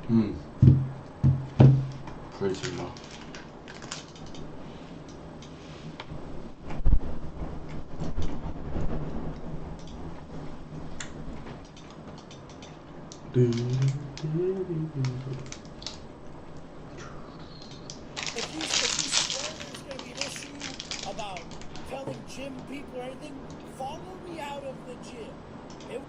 Hmm. Pretty low. If you swear there's going to be an issue about telling gym people or anything, follow me out of the gym. It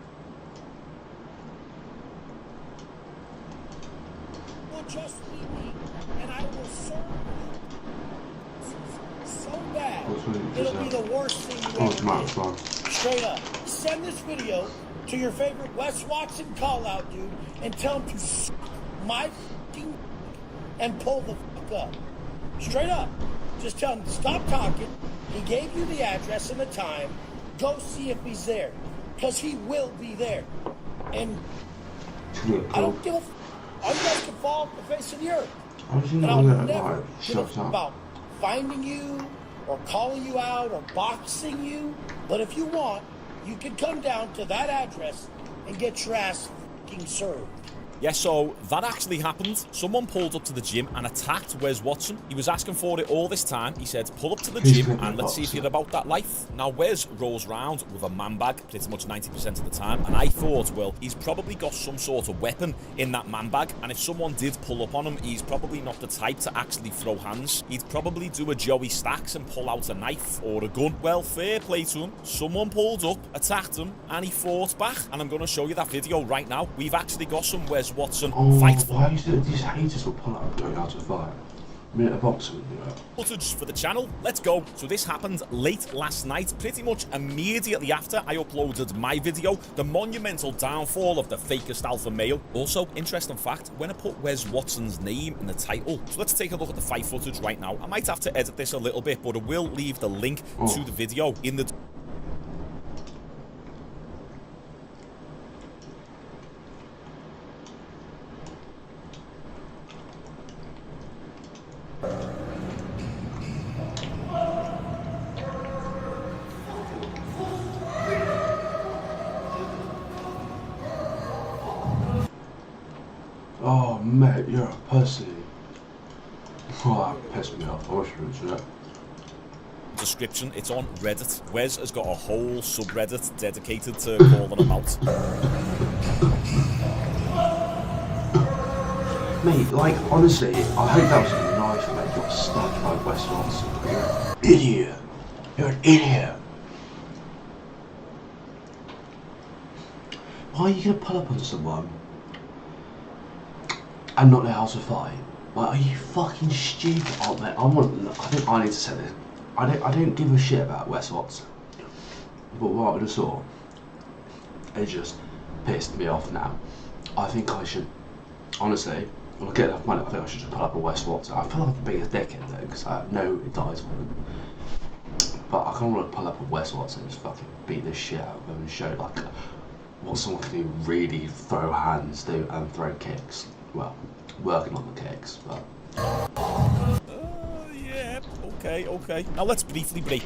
will just be me, and I will serve you so bad. It'll be the worst thing you ever did. Straight up. Send this video to your favorite Wes Watson call-out dude and tell him to suck my fucking and pull the fuck up. Straight up. Just tell him to stop talking. He gave you the address and the time. Go see if he's there. Because he will be there. And I don't give a f***. All you guys can fall off the face of the earth. And I'll never give a f*** about finding you or calling you out or boxing you. But if you want, you can come down to that address and get your ass f***ing served. Yeah, so that actually happened. Someone pulled up to the gym and attacked Wes Watson. He was asking for it all this time. He said, pull up to the gym and let's see if you're about that life. Now, Wes rolls round with a man bag pretty much 90% of the time. And I thought, well, he's probably got some sort of weapon in that man bag. And if someone did pull up on him, he's probably not the type to actually throw hands. He'd probably do a Joey Stacks and pull out a knife or a gun. Well, fair play to him. Someone pulled up, attacked him, and he fought back. And I'm going to show you that video right now. We've actually got some Wes Watson fight. Why is it these haters will pull out going out to fight? I mean, a boxer would do that. Footage for the channel. Let's go. So this happened late last night, pretty much immediately after I uploaded my video, the monumental downfall of the fakest alpha male. Also, interesting fact, when I put Wes Watson's name in the title, so let's take a look at the fight footage right now. I might have to edit this a little bit, but I will leave the link to the video in the Oh, mate, you're a pussy. Oh, that pissed me off. I wish you would do that. description. It's on Reddit. Wes has got a whole subreddit dedicated to calling him out. Mate, like, honestly, I hope that was a knife, mate. You got stabbed by Wes Watson. You're an idiot. You're an idiot. Why are you going to pull up on someone and not know how to fight? Like, are you fucking stupid? Oh, mate, I think I need to say this. I don't give a shit about Wes Watson. But what I just saw, it just pissed me off now. I think I should, honestly, when I get enough money, I think I should just pull up a Wes Watson. I feel like I'm being a dickhead though, because I know it dies for him. But I can't want to pull up a Wes Watson and just fucking beat the shit out of him and show like what someone can do, really throw hands, do, and throw kicks. Well, working on the kicks, but. Yeah, okay. Now let's briefly break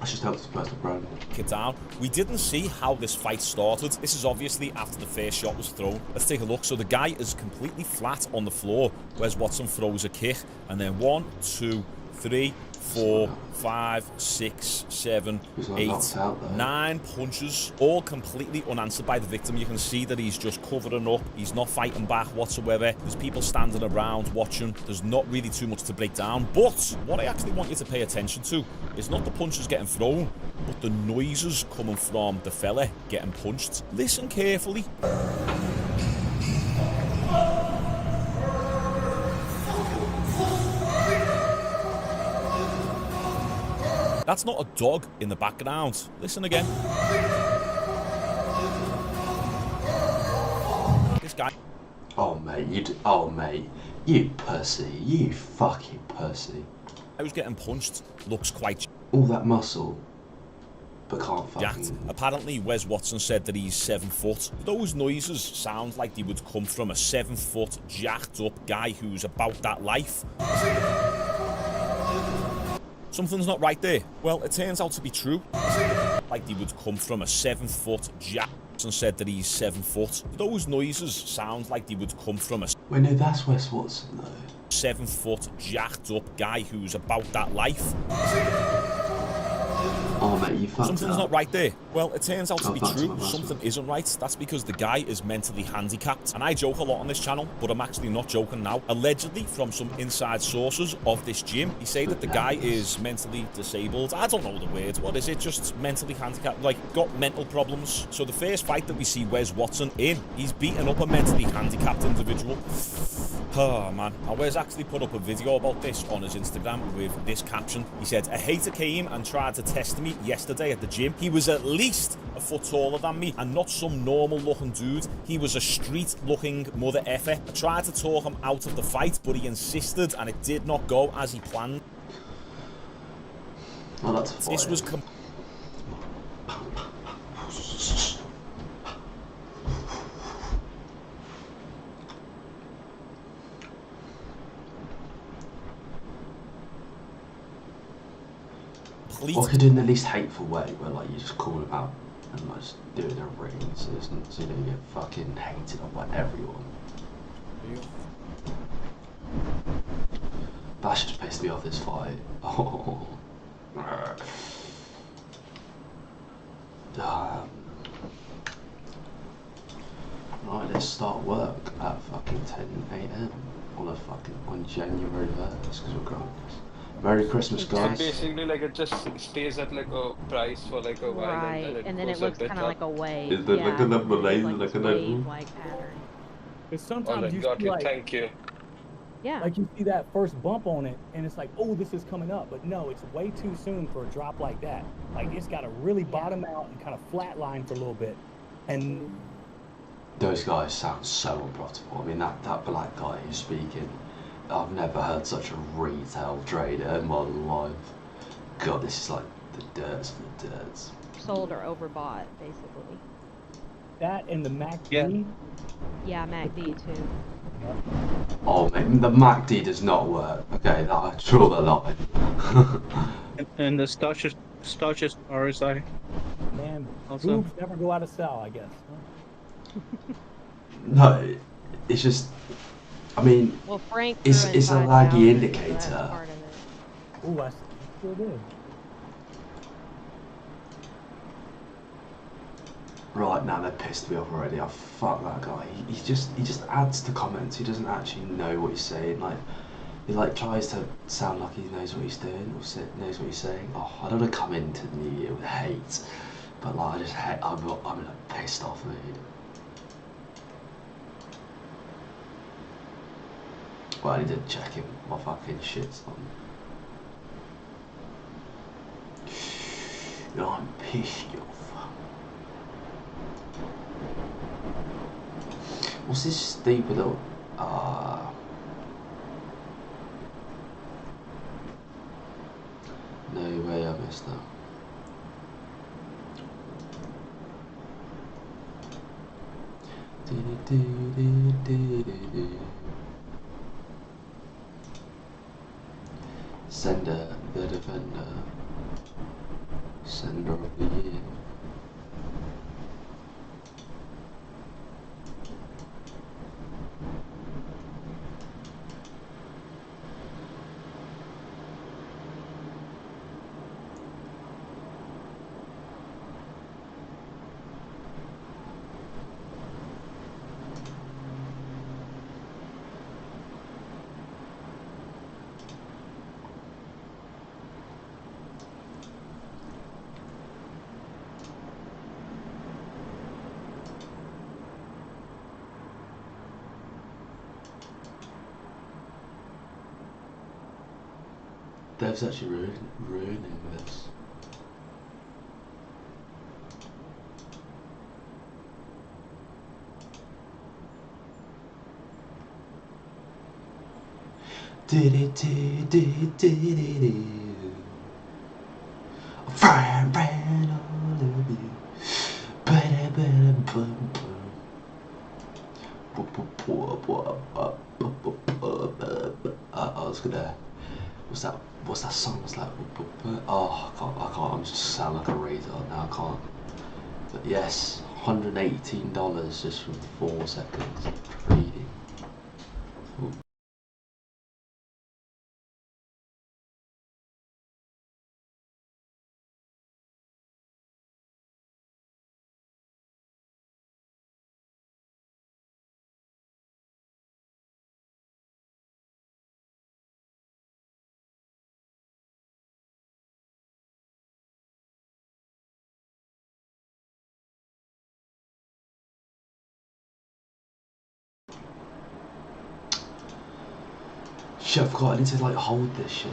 I just helped the personal brand. it down. We didn't see how this fight started. This is obviously after the first shot was thrown. Let's take a look. So the guy is completely flat on the floor. Wes Watson throws a kick, and then 1, 2, 3, 4, 5, 6, 7, 8, 9 punches, all completely unanswered by the victim. You can see that he's just covering up. He's not fighting back whatsoever. There's people standing around watching. There's not really too much to break down. But what I actually want you to pay attention to is not the punches getting thrown, but the noises coming from the fella getting punched. Listen carefully. That's not a dog in the background. Listen again. This guy. Oh mate, you pussy, you fucking pussy. I was getting punched. Looks quite All that muscle, but can't jacked. fucking. Apparently, Wes Watson said that he's 7 foot. Those noises sound like they would come from a 7 foot jacked up guy who's about that life. Something's not right there. Well, it turns out to be true. Like they would come from a 7 foot jack and said that he's 7 foot. Those noises sound like they would come from a Wait, no, that's Wes Watson, though. 7 foot, jacked up guy who's about that life. Oh, mate, you fucked Something's up. not right there. Well, it turns out to be fucked true. up, Something isn't right. That's because the guy is mentally handicapped. And I joke a lot on this channel, but I'm actually not joking now. Allegedly, from some inside sources of this gym, he say that the guy is mentally disabled. I don't know the word. What is it? Just mentally handicapped. Like, got mental problems. So the first fight that we see Wes Watson in, he's beating up a mentally handicapped individual. Oh man, Wes actually put up a video about this on his Instagram with this caption. He said, "A hater came and tried to test me yesterday at the gym. He was at least a foot taller than me and not some normal looking dude. He was a street looking mother effer. I tried to talk him out of the fight, but he insisted and it did not go as he planned." Oh, that's This was Or could do in the least hateful way, where like you just call him out and like just do it in a ring, so you don't get fucking hated on by everyone. That just pissed me off this fight. Oh. Right, let's start work at fucking 10 AM on January 1st, because we're growing this. Merry Christmas, guys. Basically, like it just stays at like a price for like a while, Right, and then it looks kind of like a wave. Is there like a number like a wave-like pattern. Because Oh, sometimes like, you got see it. like, Thank you. Yeah. like you see that first bump on it, and it's like, oh, this is coming up. But no, it's way too soon for a drop like that. Like it's got to really bottom out and kind of flatline for a little bit, and Those guys sound so unprofitable. I mean, that black guy who's speaking, I've never heard such a retail trader in my life. God, this is like the dirts for the dirts. Sold or overbought, basically. that and the MACD. Yeah. Yeah, MACD too. Oh, mate, the MACD does not work. Okay, that I draw the line. And the starches RSI. Man, Also- boobs never go out of style, I guess. No, it's just, I mean, Well, Frank. It's- threw in it's a 5,000, laggy so indicator. that's part of it. Ooh, I sure did. right now they're pissed me off already. Oh, fuck that guy. He just adds to comments. He doesn't actually know what he's saying. Like, he like tries to sound like he knows what he's doing or knows what he's saying. Oh, I don't want to come into the new year with hate, but like I just hate. I'm in a pissed off mood. Well, I need to check him. My fucking shit's on. You know, I'm pissed off. What's this stupid little... No way I missed that. Sender, the defender. Sender of the year. Dev's actually ruining this. Fine, all of you. I was gonna. What's that song? It's like, oh, I can't. I'm just sound like a retard now. I can't. But yes, $118 just from 4 seconds of trading. Shit, I forgot. I need to like hold this shit.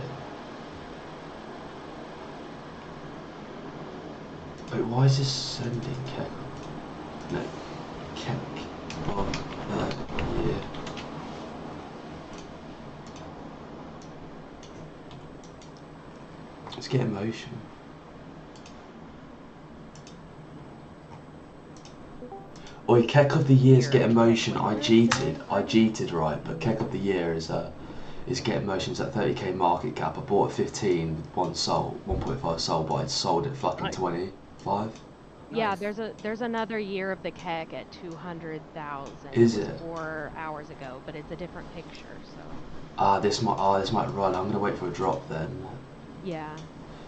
Wait, why is this sending Keck? No, Keck. Oh, yeah. Let's get emotion. Oi, Keck of the Year's Get Emotion. I cheated, right? But Keck of the Year is Get Emotion's at 30k market cap. I bought at 15, one sold, 1.5 sold, but I sold it fucking 25. Yeah, there's another year of the Keck at 200,000. Is was it? 4 hours ago, but it's a different picture, so. This might run. I'm gonna wait for a drop then. Yeah.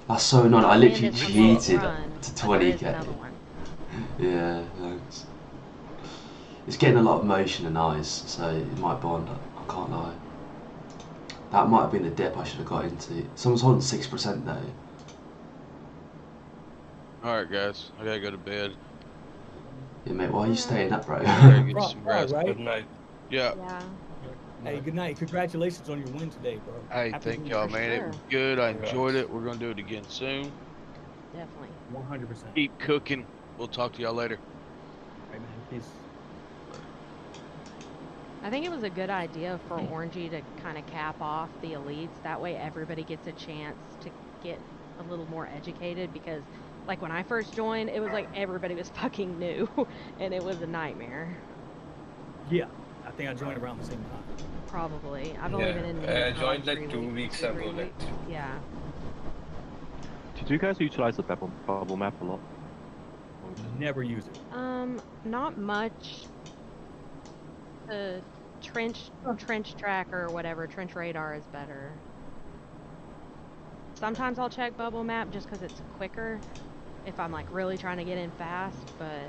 That's so annoying. I literally And it's a long cheated run, to but there is 20k. another one. Yeah, thanks. It's getting a lot of motion and eyes, so it might bond. I can't lie. That might have been the dip I should have got into. Someone's holding 6% though. Alright guys, I gotta go to bed. Yeah, mate, why are you staying up, bro? I gotta get some rest. Right? Good night. Yeah. Yeah. Hey, good night. Congratulations on your win today, bro. Hey, Happy thank New y'all, Year. man. It was good. I enjoyed it. We're gonna do it again soon. Definitely. 100%. Keep cooking. We'll talk to y'all later. Right, man. Peace. I think it was a good idea for Orangey to kind of cap off the elites. That way everybody gets a chance to get a little more educated, because like when I first joined, it was like everybody was fucking new and it was a nightmare. Yeah, I think I joined around the same time. Probably. I've only been in I here for joined like like 3 2 weeks two, ago. 3 Like, weeks. Yeah. Did you guys utilize the bubble map a lot? Never use it. Not much. The trench tracker or whatever, trench radar is better. Sometimes I'll check bubble map just because it's quicker if I'm like really trying to get in fast, but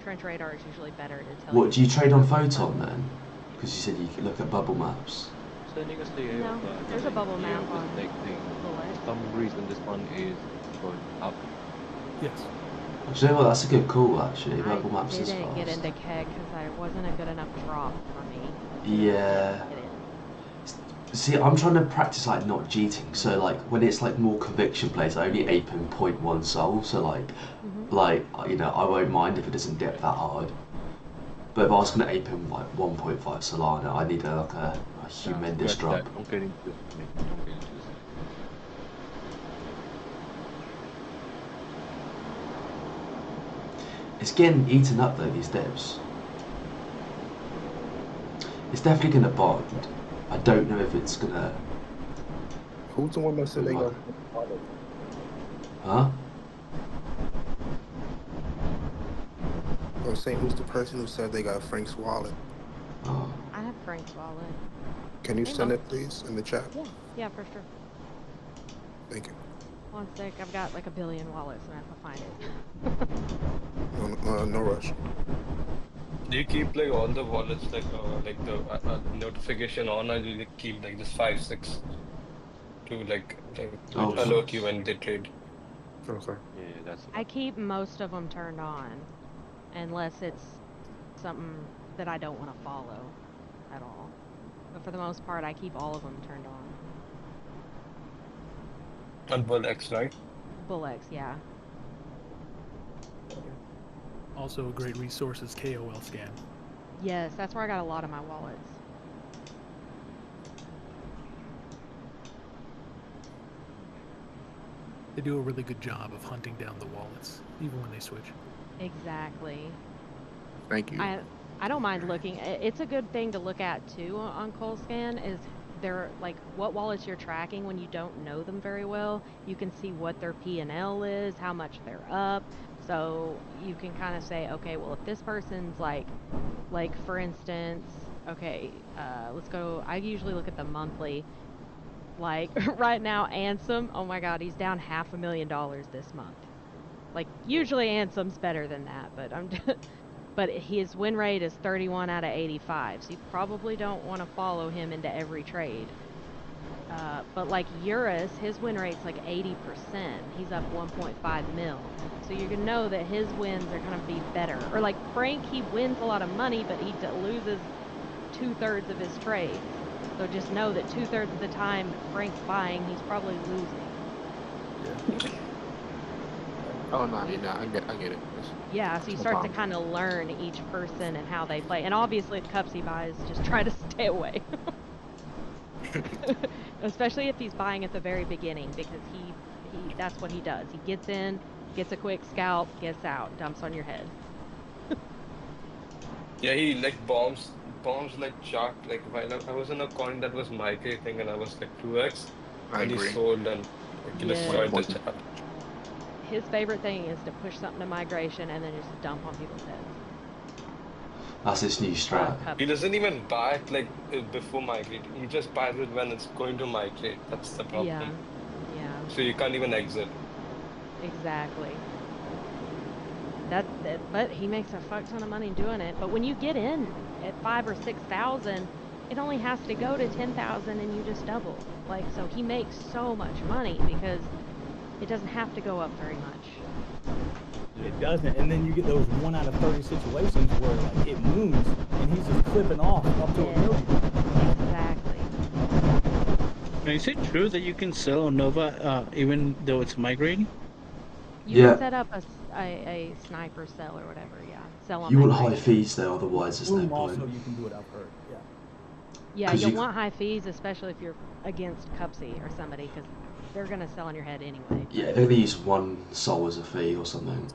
trench radar is usually better to tell you. What, do you trade on Photon then? Because you said you could look at bubble maps. Sending us the No, there's a bubble map on thing. Bullet. For some reason this one is going up. Yes. Do you know what? That's a good call actually. Bubble I maps is didn't fast. get into keg because I wasn't a good enough drop for me. Yeah. Get in. See, I'm trying to practice like not cheating. So like when it's like more conviction plays, I only ape in 0.1 soul. So like you know, I won't mind if it doesn't dip that hard. But if I was gonna ape in like 1.5 Solana, I need like a humongous drop. Don't get into this. Don't get into this. It's getting eaten up though, these dips. It's definitely gonna bond. I don't know if it's gonna. Who's the one that said they got? Huh? I was saying, who's the person who said they got Frank's wallet? Oh. I have Frank's wallet. Can you Hey, send Mom. it, please, in the chat? Yeah, for sure. Thank you. One sec, I've got like a billion wallets and I have to find it. No rush. do you keep like all the wallets like the notification on, or do you keep like just 5, 6 to like Oh, alert you when they trade? Okay. Yeah, that's. I keep most of them turned on, unless it's something that I don't want to follow at all. But for the most part, I keep all of them turned on. On Bull X, right? Bullex, yeah. Also a great resource is KOL Scan. Yes, that's where I got a lot of my wallets. They do a really good job of hunting down the wallets, even when they switch. Exactly. Thank you. I don't mind looking. It's a good thing to look at too on ColdScan, is they're like what wallets you're tracking when you don't know them very well. You can see what their P&L is, how much they're up. So you can kind of say, okay, well, if this person's like for instance, okay, let's go. I usually look at the monthly. Like right now, Ansem, oh my god, he's down $500,000 this month. Like usually Ansem's better than that, but but his win rate is 31 out of 85, so you probably don't want to follow him into every trade. But like Eurus, his win rate's like 80%. He's up 1.5 mil. So you're gonna know that his wins are gonna be better. Or like Frank, he wins a lot of money, but he loses 2/3 of his trades. So just know that 2/3 of the time Frank's buying, he's probably losing. Yeah. Oh no, you're not. I get it. Yeah, so you start to kind of learn each person and how they play. And obviously, if Cupsy buys, just try to stay away. Especially if he's buying at the very beginning, because he that's what he does. He gets in, gets a quick scalp, gets out, dumps on your head. Yeah, he like bombs like shark. Like while I was in a coin that was migrating and I was like 2x, and he sold and like, destroyed the chart. His favorite thing is to push something to migration and then just dump on people's heads. That's his new strat. He doesn't even buy it like before migrating. He just buys it when it's going to migrate. That's the problem. Yeah. So you can't even exit. Exactly. But he makes a fuck ton of money doing it. But when you get in at 5,000 or 6,000, it only has to go to 10,000 and you just double. Like, so he makes so much money because it doesn't have to go up very much. It doesn't, and then you get those 1 out of 30 situations where like it moves and he's just clipping off up to a million. Exactly. Now, is it true that you can sell on Nova even though it's migrating? You can set up a sniper cell or whatever, yeah. Sell on you want migrating. high fees though, otherwise there's no point. Also, you can do it, I've heard. Yeah, you'll want high fees, especially if you're against Cupsy or somebody, because they're gonna sell on your head anyway. Yeah, they're gonna use 1 soul as a fee or something.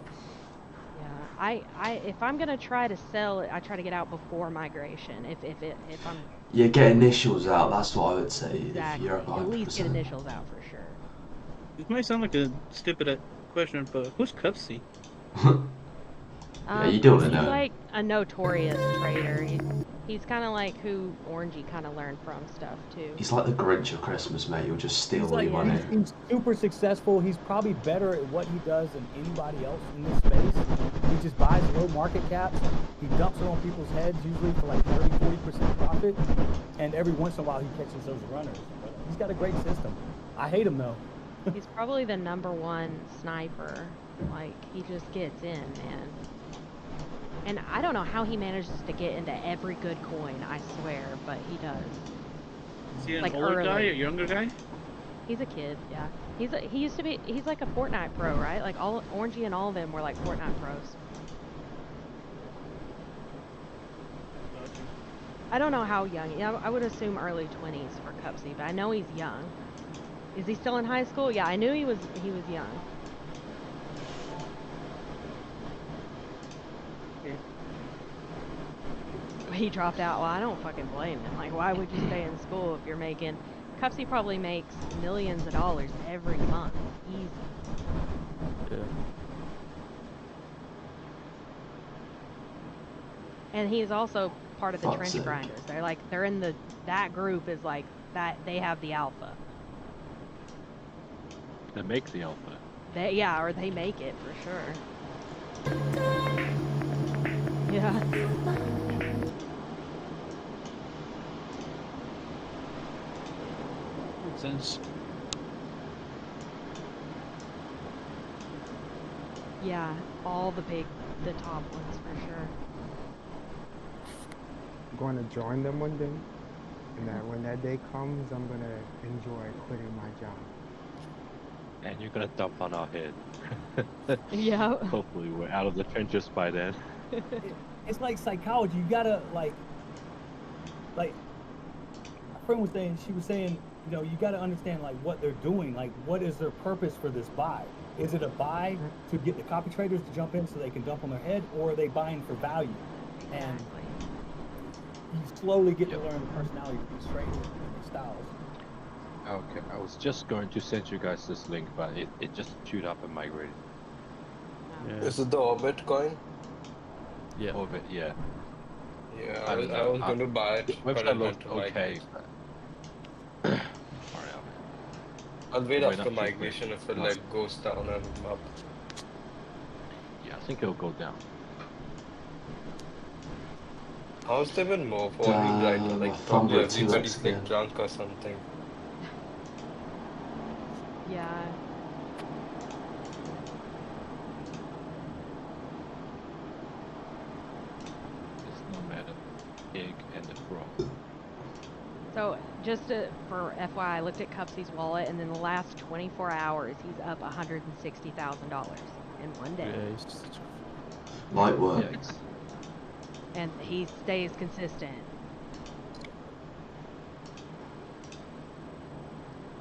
Yeah, if I'm gonna try to sell it, I try to get out before migration. If I'm get initials out. That's what I would say. exactly, If you're up at least get 100%. initials out for sure. It might sound like a stupid question, but who's Cupsy? Yeah, you don't He's know. like a notorious trader. He's kind of like who Orangey kind of learned from stuff too. He's like the Grinch of Christmas, mate. He'll just steal all your money. He's super successful. He's probably better at what he does than anybody else in this space. He just buys low market caps. He dumps it on people's heads, usually for like 30-40% profit. And every once in a while, he catches those runners. But he's got a great system. I hate him though. He's probably the #1 sniper. Like, he just gets in, man. And I don't know how he manages to get into every good coin, I swear, but he does. Is he an Like older guy early. or younger guy? He's a kid, yeah. He's like a Fortnite pro, right? Like all Orangey and all of them were like Fortnite pros. I don't know how young. Yeah, I would assume early 20s for Cupsy, but I know he's young. Is he still in high school? Yeah, I knew he was young. He dropped out. Well, I don't fucking blame him. Like, why would you stay in school if you're making... Cupsy probably makes millions of dollars every month. Easy. Yeah. And he's also part of the trendy grinders. They're in that group is like that. They have the alpha. That makes the alpha. Or they make it for sure. Yeah. Makes sense. Yeah, all the top ones for sure. I'm going to join them one day, and when that day comes, I'm going to enjoy quitting my job. And you're gonna dump on our head. Yeah. Hopefully we're out of the trenches by then. It's like psychology. You gotta like my friend was saying, she was saying, you know, you gotta understand like what they're doing. Like, what is their purpose for this buy? Is it a buy to get the copy traders to jump in so they can dump on their head, or are they buying for value? And you slowly get to learn the personality of these traders and their styles. Okay, I was just going to send you guys this link, but it just chewed up and migrated. Yeah. Is it the Orbit coin? Yeah. Orbit, yeah. Yeah, I I don't was, I know. was going to buy it, The but I website had looked to okay, migrate. but far out. I'll wait It went after up too quick. migration if it Last- like goes down and up. Yeah, I think it'll go down. How's there been more volume right now? Damn, I Like probably fumbled 2x everybody's again. like drunk or something. Yeah. It's no matter. Egg and the frog. So just for FYI, I looked at Cupsy's wallet, and in the last 24 hours, he's up $160,000 in one day. Light work. Yikes. And he stays consistent.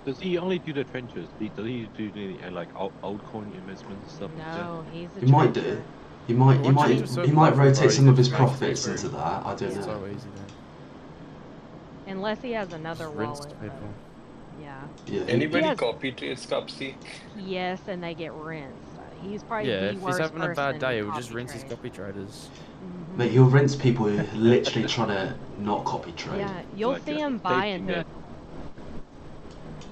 Does he only do the trenches? Does he do the like altcoin investment and stuff? No, he's a He might trencher. do. He might. He Once you might. do so He might profitable, rotate you some of his just make it profits free. into that. I don't It's know. so easy then. Unless he has another Just rinse wallet. people. But yeah. Yeah. Anybody Yes. copy trades Cupsy? Yes, and they get rinsed. He's probably Yeah, the if he's worst having a bad person day, to he'll just copy rinse his trade. copy traders. Mate, he'll rinse people who are literally trying to not copy trade. Yeah, you'll Like see a him buy staging into. it.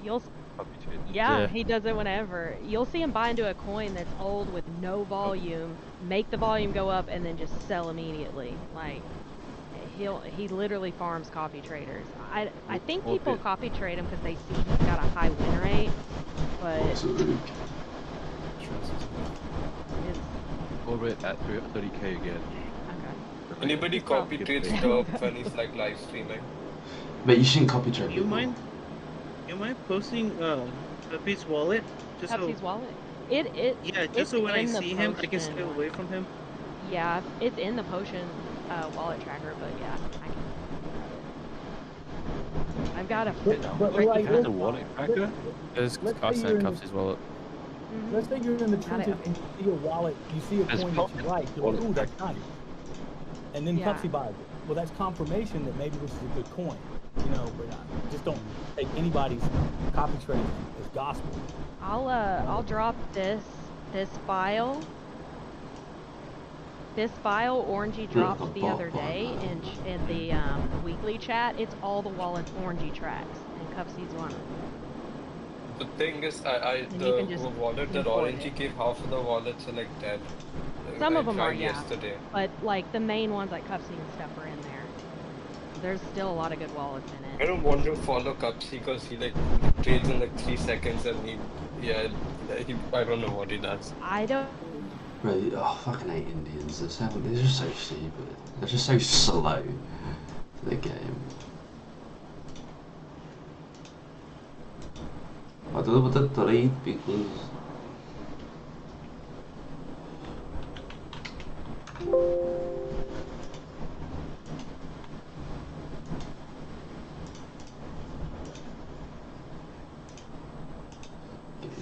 You'll. Copy trade. Yeah, Yeah. he does it whenever. You'll see him buy into a coin that's old with no volume, make the volume go up, and then just sell immediately. Like, he literally farms copy traders. I think Well, people it- copy trade him because they see he's got a high win rate, but What's a rook? it's Orbit at 30k again. okay. Anybody copy trades Yeah. Derp when he's like live streaming? Mate, you shouldn't copy trade You people. mind posting Puppy's wallet? Just Pepsi's so, wallet. It yeah, it's just so when I in the see him, I can Potion stay one. away from him. Yeah, it's in the Potion wallet tracker, but yeah, I can. I've got a. But freaking like, Has a let's- wallet tracker? There's Let's say I you're sent in- Cups' wallet. Mhm. Let's say you're in the Got it. trenches and you see a wallet, you see a There's coin that you probably like, you're like, wallet ooh, that's nice. And then Yeah. Cupsy buys it. Well, that's confirmation that maybe this is a good coin. You know, but just don't take anybody's copy trade as gospel. I'll drop this file. This file Orangey dropped the other day in the weekly chat. It's all the wallets Orangey tracks, and Cupsy's one of them. The thing is, And you can just the wallet that import Orangey it. gave, half of the wallets are like dead. Some I of them are, tried yeah. yesterday. But like the main ones like Cupsy and stuff are in there. There's still a lot of good wallets in I it. don't want to follow Cupsy because he like trades in like 3 seconds and I don't know what he does. I don't. Right, oh, fucking hate Indians. They're just so stupid. They're just so slow to the game. I don't know what to trade because...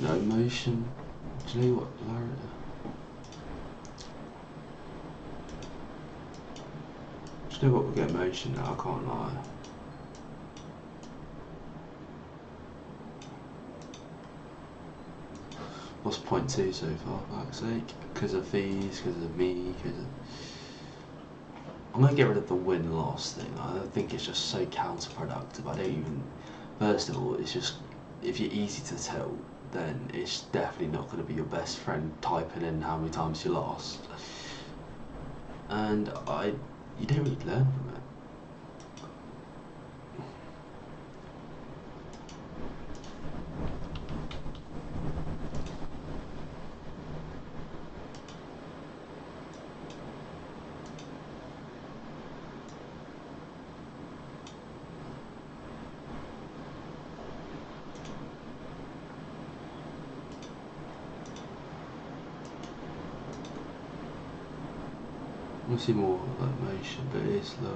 No motion. Do you know what, Lara? Do you know what, we'll get motion now, I can't lie. What's 0.2 so far, for fuck's sake? Because of fees, because of me, because of... I'm gonna get rid of the win-loss thing. I think it's just so counterproductive. I don't even... First of all, it's just... If you're easy to tell, then it's definitely not going to be your best friend typing in how many times you lost. And you don't really learn from it. I see more like motion, but it is slow.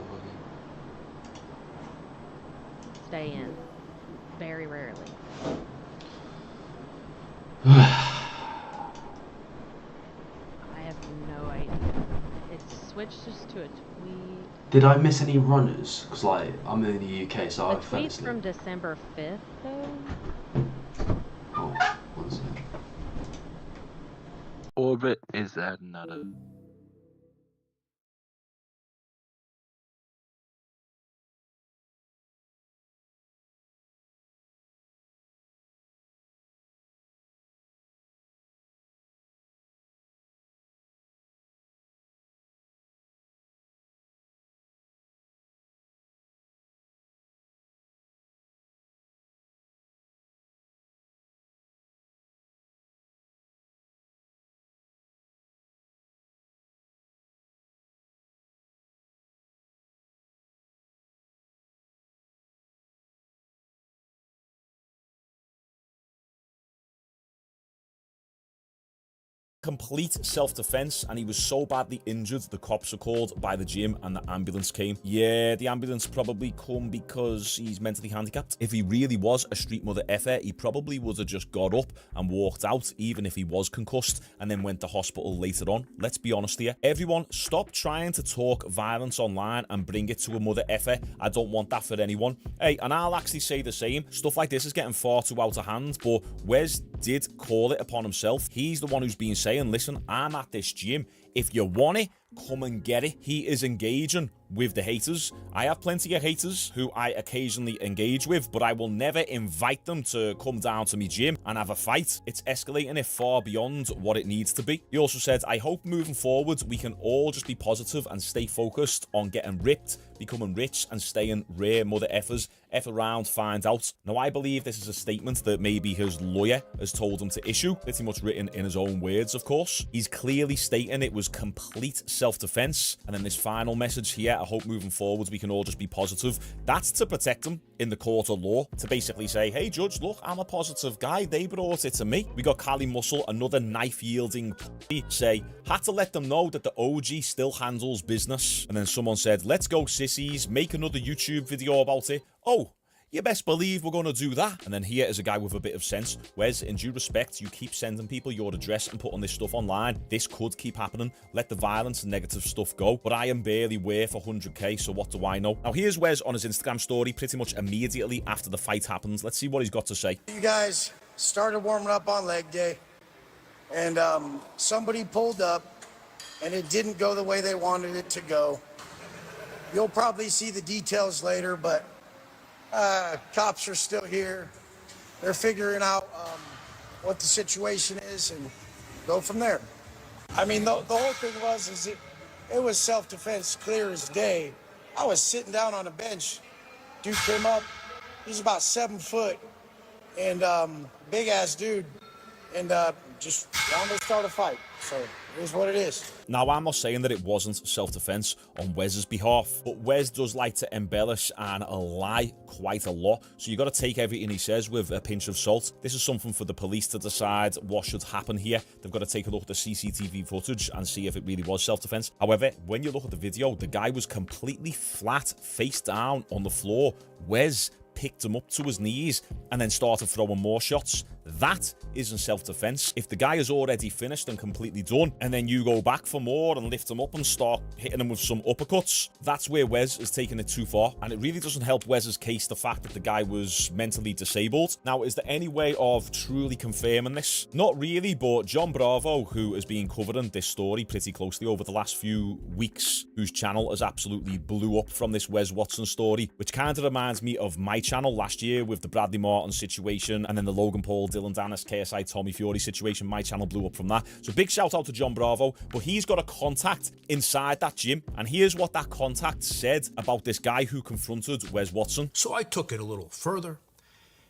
Stay in. Very rarely. I have no idea. It's switched just to a tweet. Did I miss any runners? Because like I'm in the UK, so I The fell tweet's asleep. from December 5th, though. Oh, one second. Orbit is at another Complete self-defense, and he was so badly injured the cops were called by the gym and the ambulance came. Yeah, the ambulance probably come because he's mentally handicapped. If he really was a street mother effer, he probably would have just got up and walked out, even if he was concussed, and then went to hospital later on. Let's be honest here. Everyone, stop trying to talk violence online and bring it to a mother effer. I don't want that for anyone. Hey, and I'll actually say the same. Stuff like this is getting far too out of hand, but Wes did call it upon himself. He's the one who's been saying, listen, I'm at this gym. If you want it, come and get it. He is engaging with the haters. I have plenty of haters who I occasionally engage with, but I will never invite them to come down to me gym and have a fight. It's escalating it far beyond what it needs to be. He also said, I hope moving forward we can all just be positive and stay focused on getting ripped, becoming rich, and staying rare mother effers. F around, find out. Now, I believe this is a statement that maybe his lawyer has told him to issue, pretty much written in his own words, of course. He's clearly stating it was complete self-defense. And then this final message here, I hope moving forward we can all just be positive. That's to protect him in the court of law, to basically say, hey judge, look, I'm a positive guy, they brought it to me. We got Cali Muscle, another knife-yielding say, had to let them know that the OG still handles business. And then someone said, let's go sissies, make another YouTube video about it. Oh, you best believe we're going to do that. And then here is a guy with a bit of sense. Wes, in due respect, you keep sending people your address and putting this stuff online. This could keep happening. Let the violence and negative stuff go. But I am barely worth 100k, so what do I know? Now, here's Wes on his Instagram story pretty much immediately after the fight happens. Let's see what he's got to say. You guys started warming up on leg day, and somebody pulled up, and it didn't go the way they wanted it to go. You'll probably see the details later, but cops are still here. They're figuring out what the situation is and go from there. I mean, the whole thing was it was self-defense, clear as day. I was sitting down on a bench. Dude came up. He's about 7 foot and big ass dude, and just wanted to start a fight. So it is what it is. Now, I'm not saying that it wasn't self-defense on Wes's behalf, but Wes does like to embellish and lie quite a lot, so you got to take everything he says with a pinch of salt. This is something for the police to decide what should happen here. They've got to take a look at the CCTV footage and see if it really was self-defense. However, when you look at the video, the guy was completely flat, face down on the floor. Wes picked him up to his knees and then started throwing more shots. That isn't self-defense. If the guy is already finished and completely done, and then you go back for more and lift him up and start hitting him with some uppercuts, that's where Wes is taking it too far. And it really doesn't help Wes's case, the fact that the guy was mentally disabled. Now, is there any way of truly confirming this? Not really, but John Bravo, who has been covering this story pretty closely over the last few weeks, whose channel has absolutely blew up from this Wes Watson story, which kind of reminds me of my channel last year with the Bradley Martin situation and then the Logan Paul, Dylan Dennis, KSI, Tommy Fury situation. My channel blew up from that. So big shout out to John Bravo, but he's got a contact inside that gym, and here's what that contact said about this guy who confronted Wes Watson. So I took it a little further,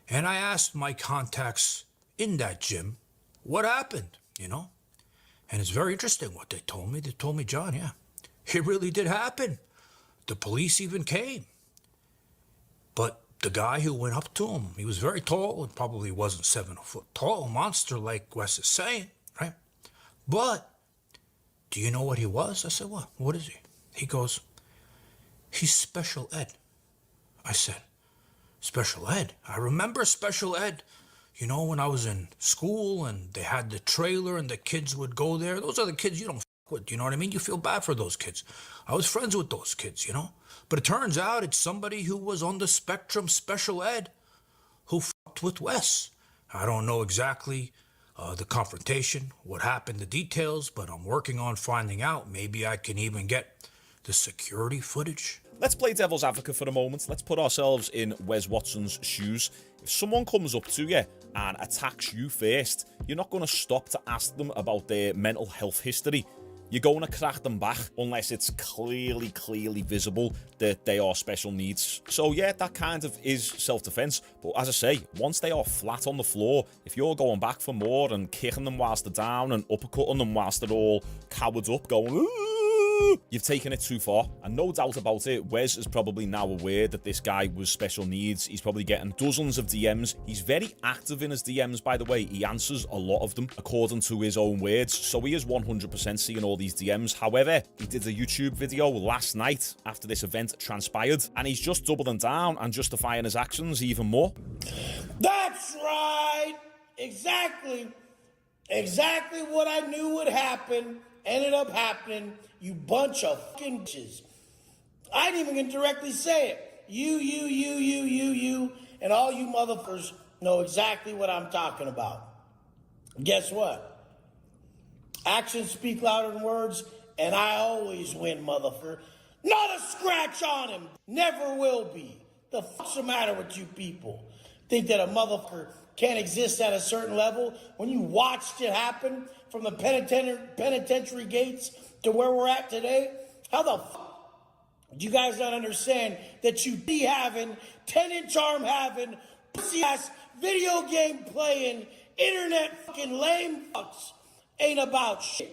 and I asked my contacts in that gym what happened, you know? And it's very interesting what they told me. They told me, John, yeah, it really did happen. The police even came. But the guy who went up to him, he was very tall and probably wasn't 7 foot tall, monster like Wes is saying, right? But do you know what he was? I said, what? What is he? He goes, he's special ed. I said, special ed? I remember special ed. You know, when I was in school and they had the trailer and the kids would go there. Those are the kids you don't f with, you know what I mean? You feel bad for those kids. I was friends with those kids, you know? But it turns out it's somebody who was on the spectrum, special ed, who f***ed with Wes. I don't know exactly the confrontation, what happened, the details, but I'm working on finding out. Maybe I can even get the security footage. Let's play devil's advocate for a moment. Let's put ourselves in Wes Watson's shoes. If someone comes up to you and attacks you first, you're not going to stop to ask them about their mental health history. You're going to crack them back unless it's clearly visible that they are special needs. So yeah, that kind of is self-defense. But as I say, once they are flat on the floor, if you're going back for more and kicking them whilst they're down and uppercutting them whilst they're all cowered up going, ooh, You've taken it too far, and no doubt about it, Wes is probably now aware that this guy was special needs. He's probably getting dozens of DMs. He's very active in his DMs, by the way. He answers a lot of them, according to his own words, so he is 100% seeing all these DMs. However, he did a YouTube video last night after this event transpired, and he's just doubling down and justifying his actions even more. That's right! Exactly what I knew would happen ended up happening, you bunch of fucking bitches. I didn't even directly say it. You, and all you motherfuckers know exactly what I'm talking about. Guess what? Actions speak louder than words, and I always win, motherfucker. Not a scratch on him. Never will be. The fuck's the matter with you people? Think that a motherfucker can't exist at a certain level when you watched it happen from the penitentiary gates to where we're at today? How the fuck do you guys not understand that you be having, 10-inch arm having, pussy-ass, video game playing, internet fucking lame fucks ain't about shit?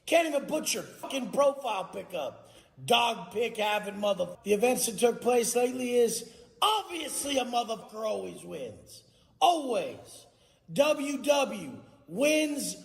Can't even put your fucking profile pic up. Dog pic having motherfucker. The events that took place lately is obviously a motherfucker always wins. Always. WW wins,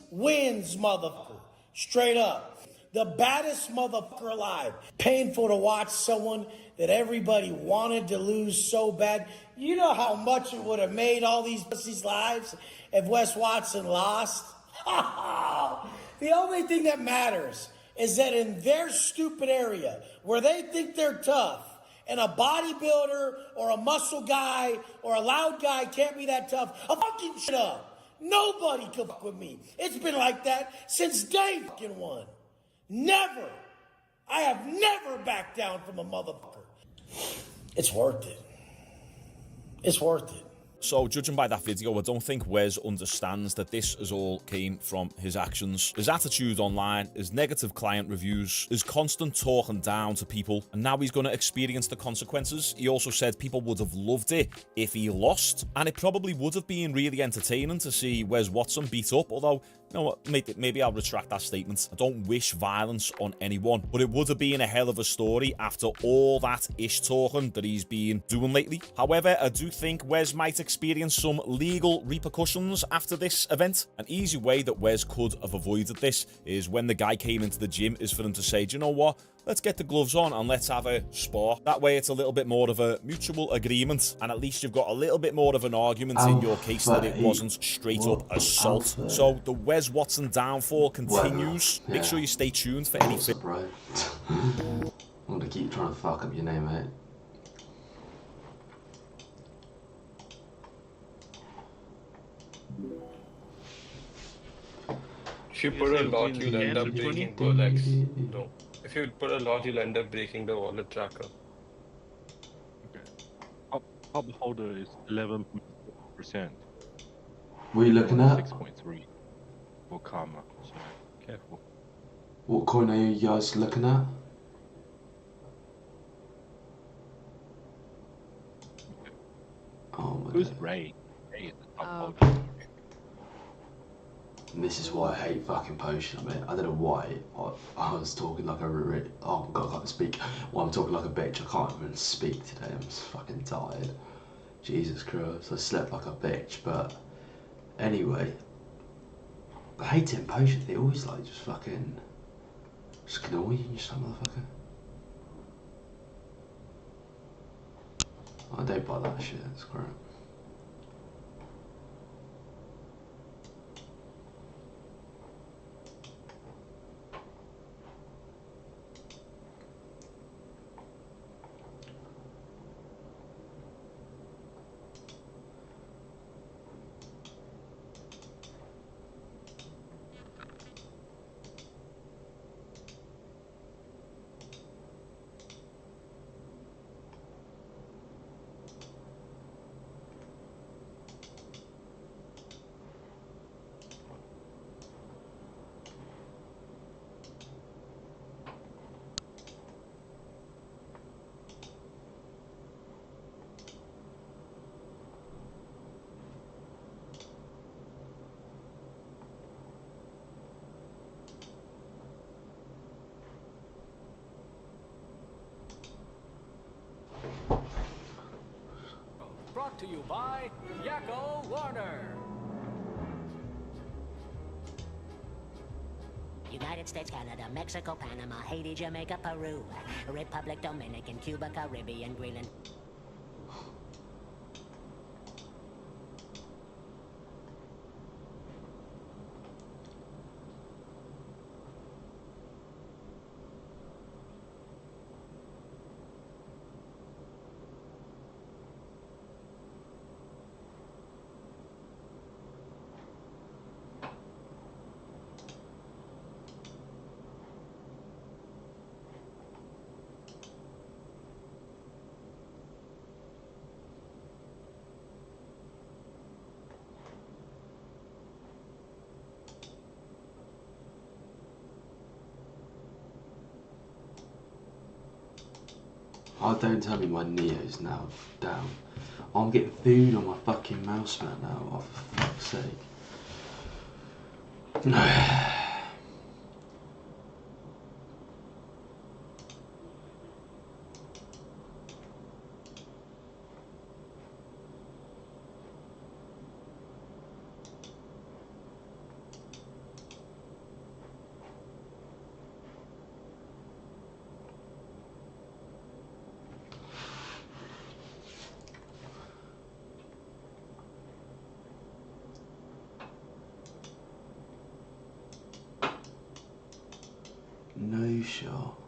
motherfucker. Straight up. The baddest motherfucker alive. Painful to watch someone that everybody wanted to lose so bad. You know how much it would have made all these pussies' lives if Wes Watson lost? The only thing that matters is that in their stupid area, where they think they're tough, and a bodybuilder or a muscle guy or a loud guy can't be that tough, I'll fucking shut up. Nobody can fuck with me. It's been like that since day fucking one. Never. I have never backed down from a motherfucker. It's worth it. It's worth it. So, judging by that video, I don't think Wes understands that this is all came from his actions. His attitude online, his negative client reviews, his constant talking down to people, and now he's going to experience the consequences. He also said people would have loved it if he lost, and it probably would have been really entertaining to see Wes Watson beat up, although, you know what, maybe I'll retract that statement. I don't wish violence on anyone, but it would have been a hell of a story after all that ish talking that he's been doing lately. However, I do think Wes might experience some legal repercussions after this event. An easy way that Wes could have avoided this is when the guy came into the gym is for him to say, do you know what? Let's get the gloves on and let's have a spar. That way it's a little bit more of a mutual agreement, and at least you've got a little bit more of an argument in your case that it wasn't straight up assault. So the Wes Watson downfall continues. Make sure you stay tuned for anything. Bro. I'm gonna keep trying to fuck up your name, mate. If you put a lot, you'll end up breaking Rolex. No. If you put a lot, you'll end up breaking the wallet tracker. Top holder is 11%. What are you looking at? 6.3 for karma. So careful. What coin are you guys looking at? Oh my Who's God. Ray? Ray is the top holder. And this is why I hate fucking potion, mate. I don't know why. I was talking like a oh my God, I can't speak. Well, I'm talking like a bitch. I can't even speak today. I'm just fucking tired. Jesus Christ, I slept like a bitch. But anyway, I hate it in potion. They always like just fucking just ignore you, you some motherfucker. I don't buy that shit. It's crap. brought to you by Yakko Warner. United States, Canada, Mexico, Panama, Haiti, Jamaica, Peru, Republic Dominican, Cuba, Caribbean, Greenland. Oh, don't tell me my Neo's now down. I'm getting food on my fucking mouse mat now, oh, for fuck's sake. No shot.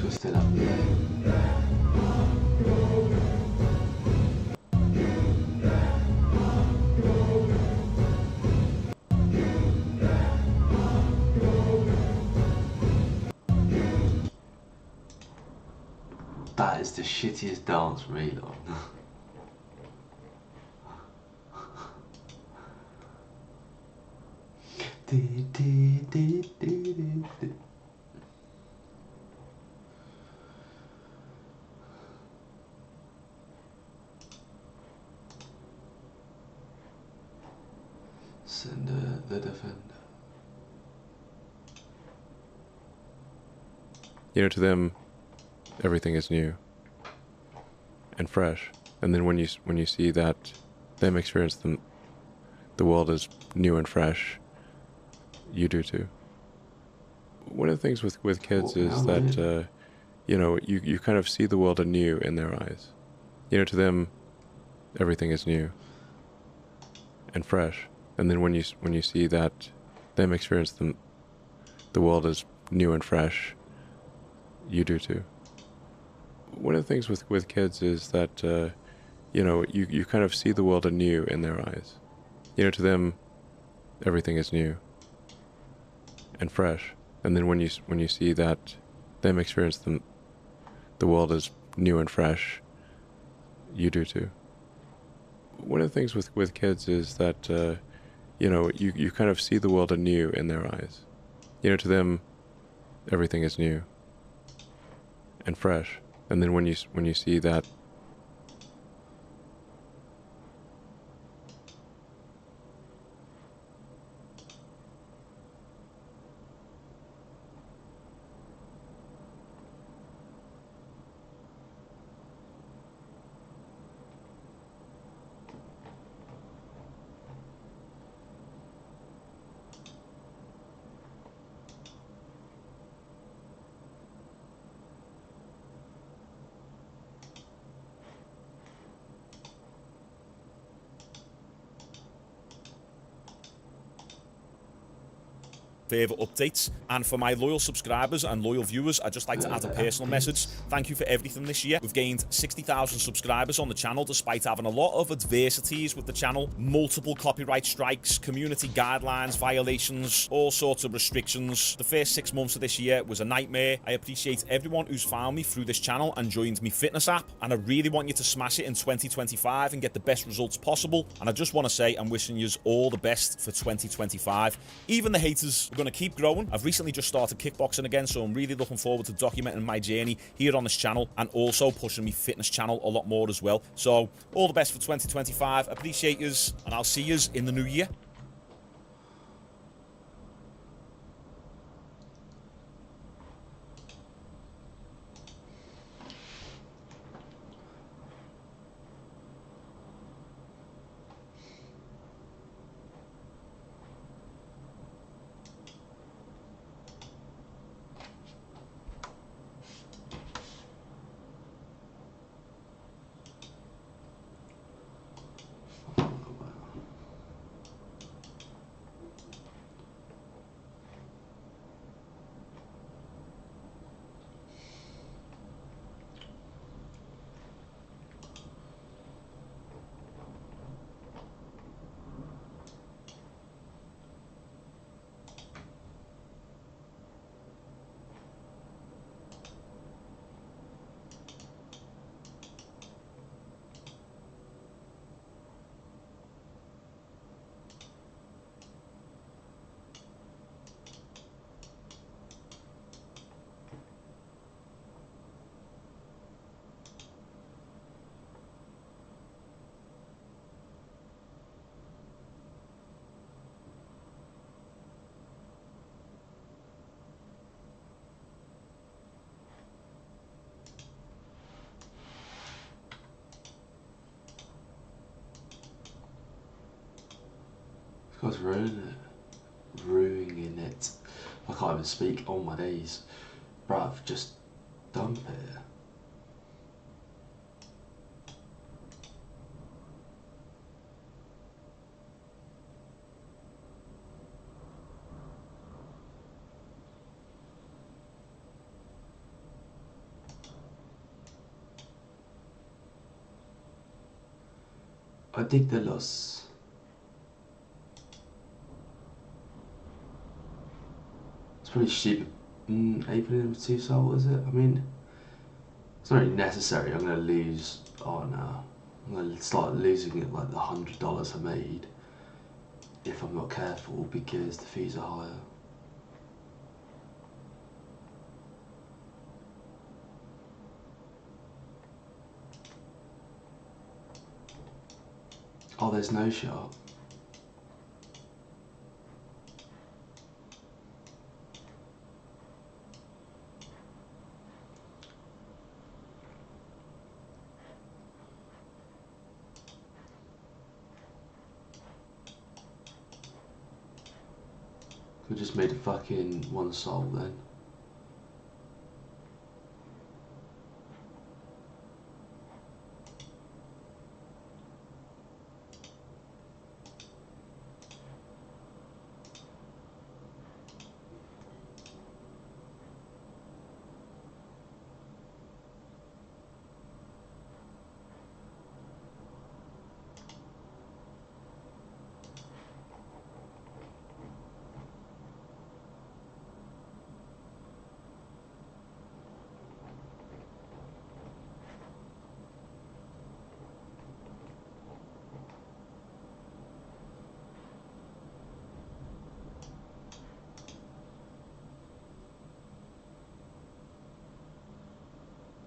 So still up there. That is the shittiest dance for me, lot. Send the defender. You know, to them, everything is new and fresh. And then when you see that them experience the world as new and fresh, you do too. One of the things with kids is that, you know, you kind of see the world anew in their eyes. You know, to them, everything is new and fresh. And then when you see that them experience the world as new and fresh, you do too. One of the things with kids is that, you know, you kind of see the world anew in their eyes. You know, to them, everything is new and fresh. And then when you see that them experience the world as new and fresh, you do too. One of the things with kids is that, you know, you kind of see the world anew in their eyes. You know, to them, everything is new and fresh. And then when you see that further updates. And for my loyal subscribers and loyal viewers, I'd just like to add a personal message. Thank you for everything this year. We've gained 60,000 subscribers on the channel despite having a lot of adversities with the channel, multiple copyright strikes, community guidelines violations, all sorts of restrictions. The first 6 months of this year was a nightmare. I appreciate everyone who's found me through this channel and joined me fitness app, and I really want you to smash it in 2025 and get the best results possible. And I just want to say I'm wishing you all the best for 2025. Even the haters, going to keep growing. I've recently just started kickboxing again, so I'm really looking forward to documenting my journey here on this channel and also pushing my fitness channel a lot more as well. So all the best for 2025. Appreciate yous, and I'll see yous in the new year. This guy's ruining it. I can't even speak on my days. Bruv, just dump it. I dig the loss. It's pretty stupid. Aping with 2 soul, is it? I mean, it's not really necessary. I'm gonna lose. Oh no, I'm gonna start losing it like the $100 I made if I'm not careful because the fees are higher. Oh, there's no shot. We just made a fucking one soul then.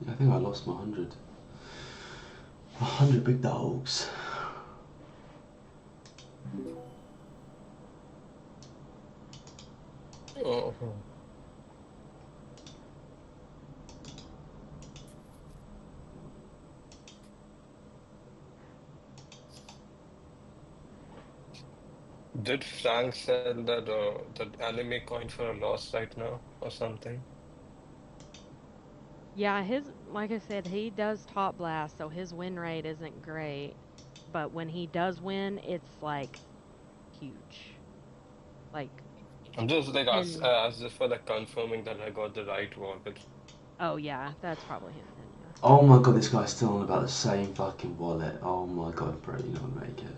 I think I lost my 100. 100 big dogs. Oh. Did Frank sell that anime coin for a loss right now or something? Yeah, like I said, he does top blast, so his win rate isn't great. But when he does win, it's like huge. Like I'm just like ten. just for like confirming that I got the right wallet. Oh yeah, that's probably him then. Yeah. Oh my god, this guy's still on about the same fucking wallet. Oh my god, bro, you're not gonna make it.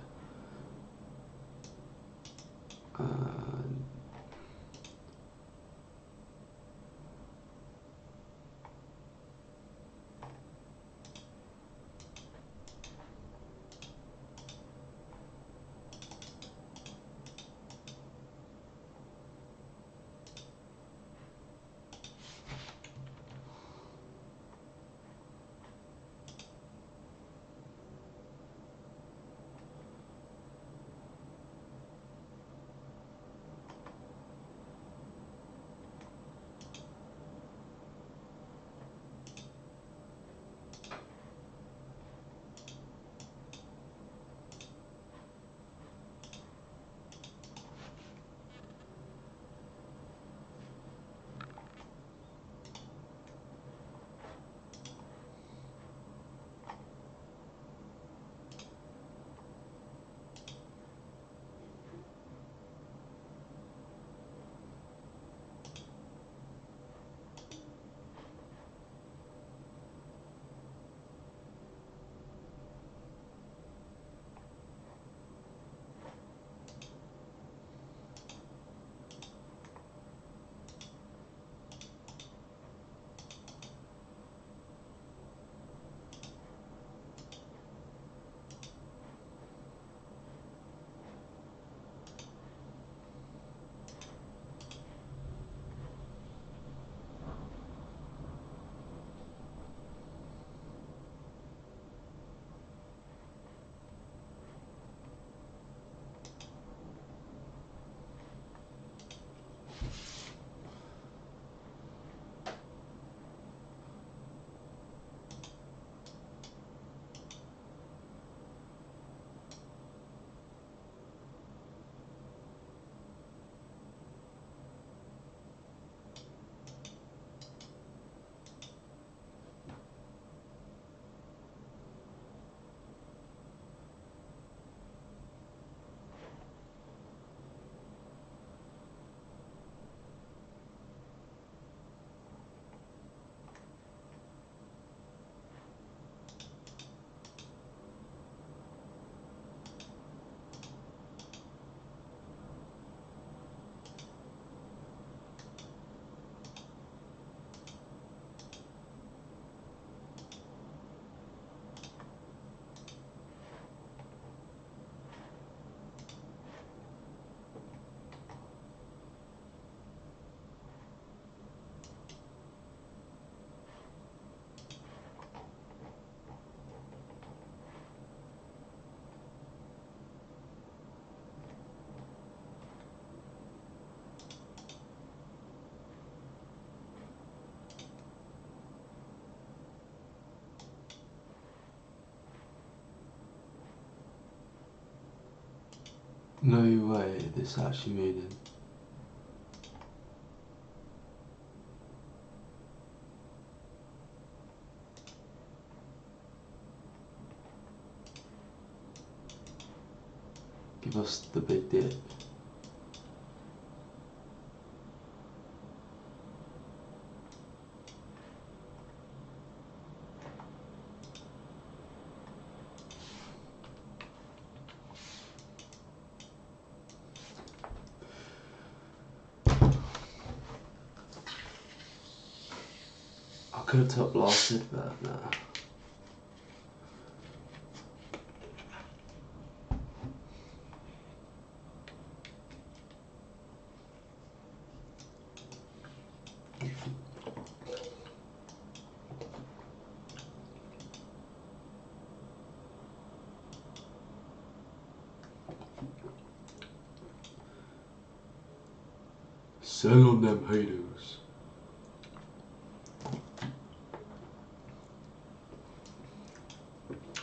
No way, this actually made him. Give us the big dip. I could have top blasted, but nah. Sell on them haters.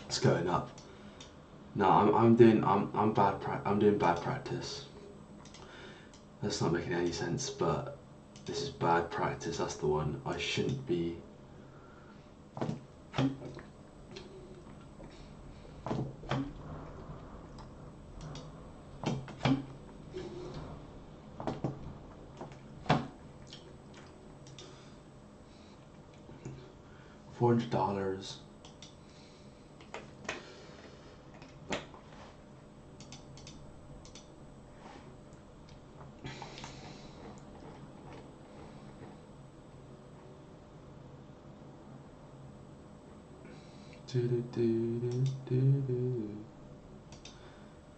It's going up. No, I'm doing bad practice. That's not making any sense, but this is bad practice. That's the one. I shouldn't be. $400.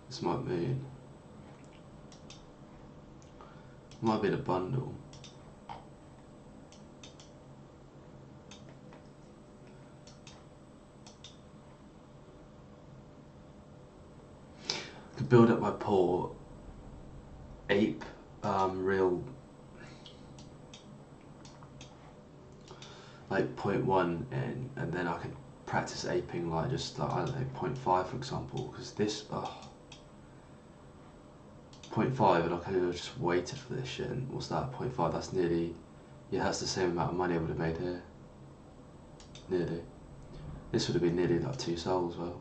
This might be the bundle. To build up my poor ape real like 0.1 and then I can practice aping like just like, I don't know 0.5 for example, because this 0.5 and I could have just waited for this shit. And what's that? 0.5, that's nearly, yeah, that's the same amount of money I would have made here. Nearly. This would have been nearly like 2 souls. Well,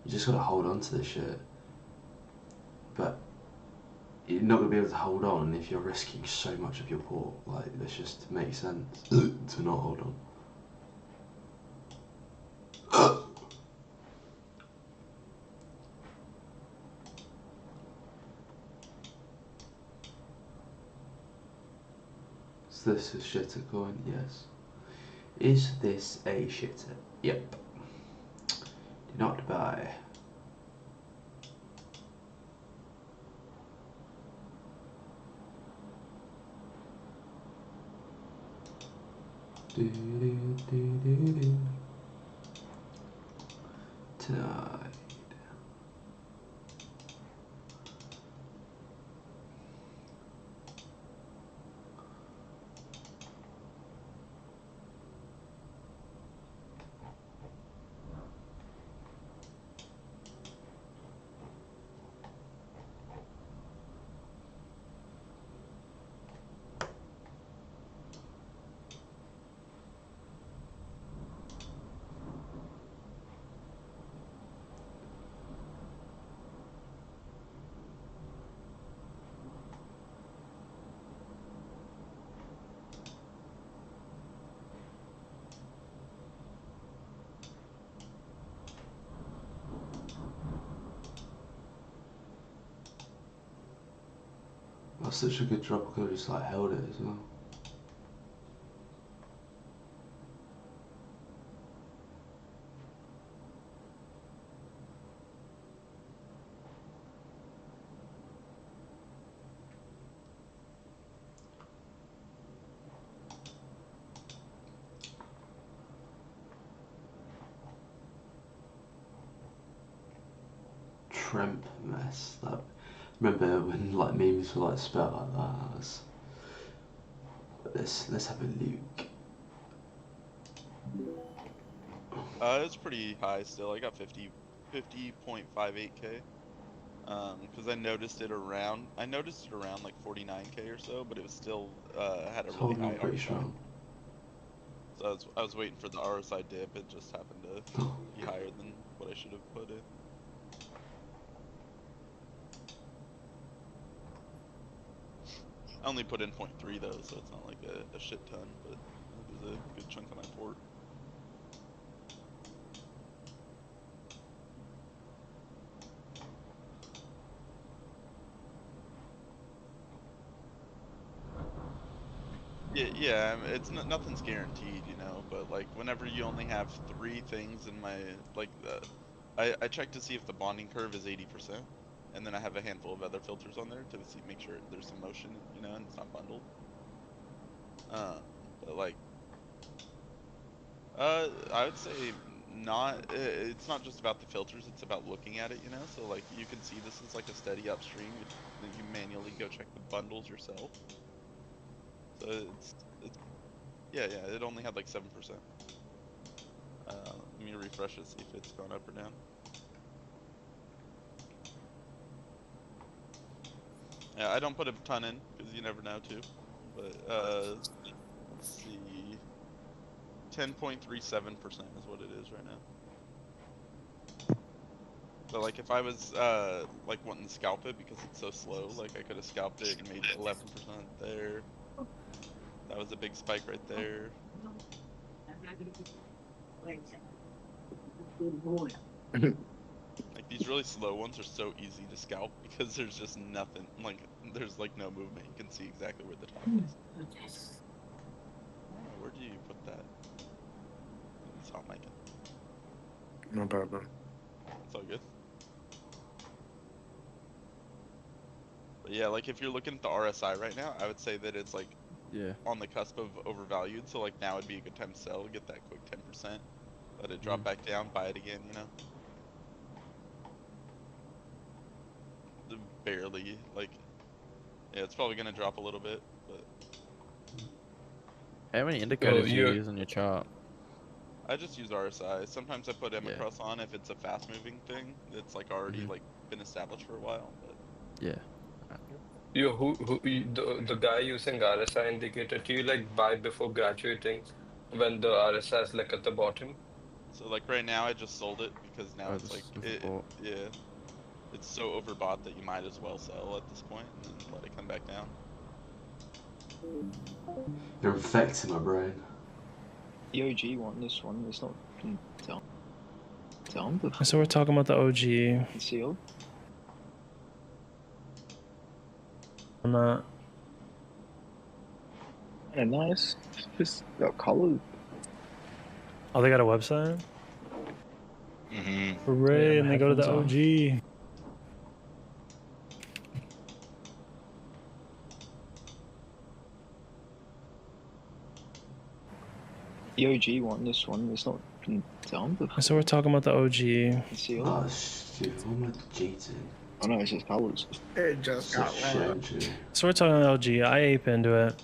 you just gotta hold on to this shit, but you're not gonna be able to hold on if you're risking so much of your port. Like, this just makes sense to not hold on. Is this a shitter coin? Yes. Is this a shitter? Yep. Do not buy. Tonight. That's such a good drop, I could have just like held it as well. Tremp mess. That, remember when like memes were like spelled like that? Let's have a look. It's pretty high still. I got 50.58k. Because I noticed it around like 49k or so, but it was still had a really high RSI. So I was waiting for the RSI dip. It just happened to be higher than what I should have put in. I only put in 0.3 though, so it's not like a shit ton, but it was a good chunk of my port. Yeah, it's nothing's guaranteed, you know. But like, whenever you only have 3 things in my I check to see if the bonding curve is 80%, and then I have a handful of other filters on there to make sure there's some motion, you know, and it's not bundled. But like, I would say it's not just about the filters, it's about looking at it, you know. So like, you can see this is like a steady upstream. You manually go check the bundles yourself. So yeah, it only had like 7%. Let me refresh it, see if it's gone up or down. Yeah, I don't put a ton in, because you never know too. But, let's see. 10.37% is what it is right now. So like, if I was, like wanting to scalp it because it's so slow, like I could have scalped it and made 11% there. That was a big spike right there. Like, these really slow ones are so easy to scalp because there's just nothing, like, there's like no movement. You can see exactly where the top is. Oh, where do you put that? It's hot mic. No problem. It's all good. But yeah, like if you're looking at the RSI right now, I would say that it's like on the cusp of overvalued. So like now would be a good time to sell, get that quick 10%, let it drop back down, buy it again, you know. Barely, like, yeah, it's probably gonna drop a little bit, but. How many indicators do you use in your chart? I just use RSI. Sometimes I put Emacross on if it's a fast moving thing. It's like already like been established for a while, but. Yeah. The guy using RSI indicator, do you like buy before graduating when the RSI is like at the bottom? So like right now I just sold it because now it's like yeah, it's so overbought that you might as well sell at this point and then let it come back down. You're infecting my brain. The OG one, this one, it's not down. So we're talking about the OG. Concealed. I'm not. Yeah, nice. Just got colored. Oh, they got a website? Mm-hmm. Hooray, and they go to the OG. The OG one, this one, it's not down. So we're talking about the OG. Concealed. Oh shit, what am I cheating? Oh no, it's just colors. It just got loud. So we're talking about LG. I ape into it.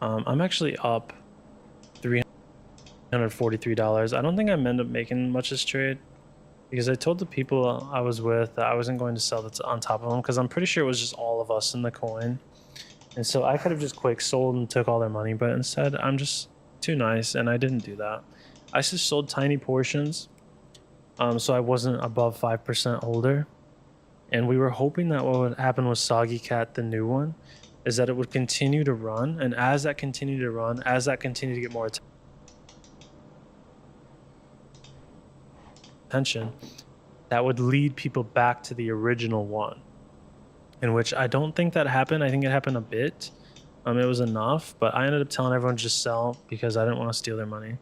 I'm actually up $343. I don't think I'm end up making much this trade because I told the people I was with that I wasn't going to sell that's on top of them because I'm pretty sure it was just all of us in the coin. And so I could have just quick sold and took all their money, but instead I'm just too nice and I didn't do that. I just sold tiny portions, so I wasn't above 5% holder. And we were hoping that what would happen with Soggy Cat, the new one, is that it would continue to run, and as that continued to run, as that continued to get more attention, that would lead people back to the original one. In which I don't think that happened. I think it happened a bit. It was enough, but I ended up telling everyone to just sell because I didn't want to steal their money.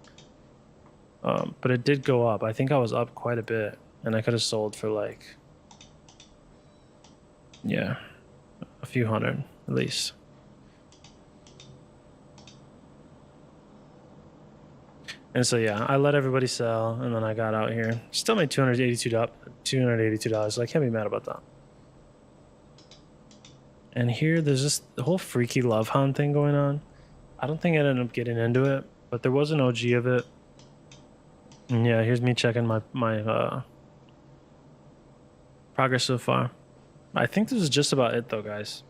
But it did go up. I think I was up quite a bit, and I could have sold for like, yeah, a few hundred at least. And so yeah, I let everybody sell, and then I got out here. Still made $282. So I can't be mad about that. And here, there's just the whole freaky love hound thing going on. I don't think I ended up getting into it, but there was an OG of it. And yeah, here's me checking my progress so far. I think this is just about it though, guys.